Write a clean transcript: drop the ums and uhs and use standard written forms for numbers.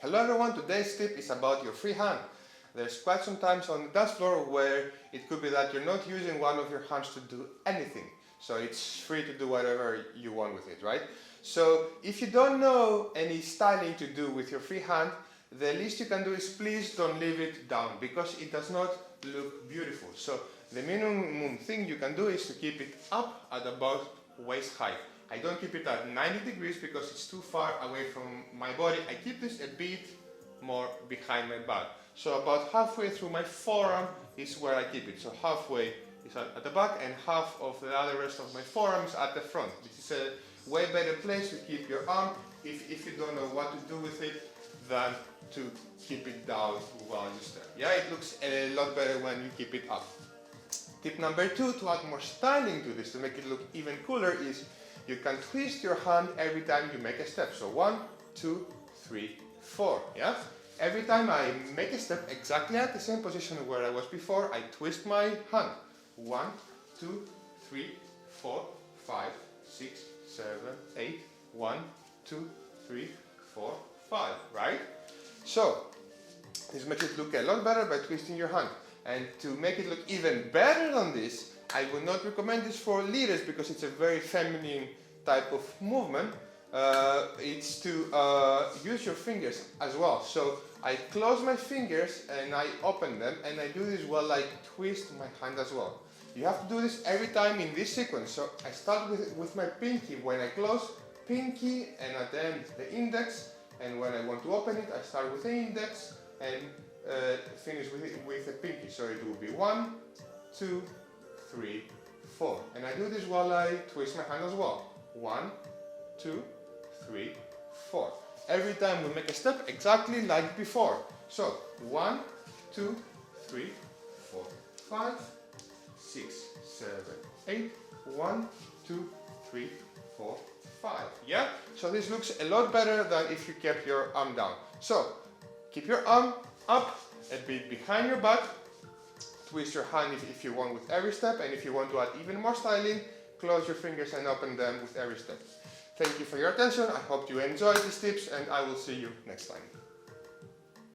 Hello everyone, today's tip is about your free hand. There's quite some times on the dance floor where it could be that you're not using one of your hands to do anything. So it's free to do whatever you want with it, right? So if you don't know any styling to do with your free hand, the least you can do is please don't leave it down because it does not look beautiful. So the minimum thing you can do is to keep it up at about waist height. I don't keep it at 90 degrees because it's too far away from my body. I keep this a bit more behind my back. So about halfway through my forearm is where I keep it. So halfway is at the back and half of the other rest of my forearm is at the front. This is a way better place to keep your arm if you don't know what to do with it than to keep it down while you step. Yeah, it looks a lot better when you keep it up. Tip number 2, to add more styling to this, to make it look even cooler, is you can twist your hand every time you make a step. So 1, 2, 3, 4. Yeah? Every time I make a step exactly at the same position where I was before, I twist my hand. 1, 2, 3, 4, 5, 6, 7, 8. 1, 2, 3, 4, 5. Right? So this makes it look a lot better by twisting your hand. And to make it look even better than this, I would not recommend this for leaders because it's a very feminine type of movement. It's to use your fingers as well. So I close my fingers and I open them, and I do this while I twist my hand as well. You have to do this every time in this sequence. So I start with my pinky when I close, pinky, and at the end the index, and when I want to open it, I start with the index and finish with the pinky. So it will be 1, 2, 3, 4. And I do this while I twist my hand as well. 1, 2, 3, 4. Every time we make a step exactly like before. So 1, 2, 3, 4, 5, 6, 7, 8. 1, 2, 3, 4, 5. Yeah? So this looks a lot better than if you kept your arm down. So keep your arm up a bit behind your back. Twist your hand if you want with every step, and if you want to add even more styling, close your fingers and open them with every step. Thank you for your attention. I hope you enjoyed these tips, and I will see you next time.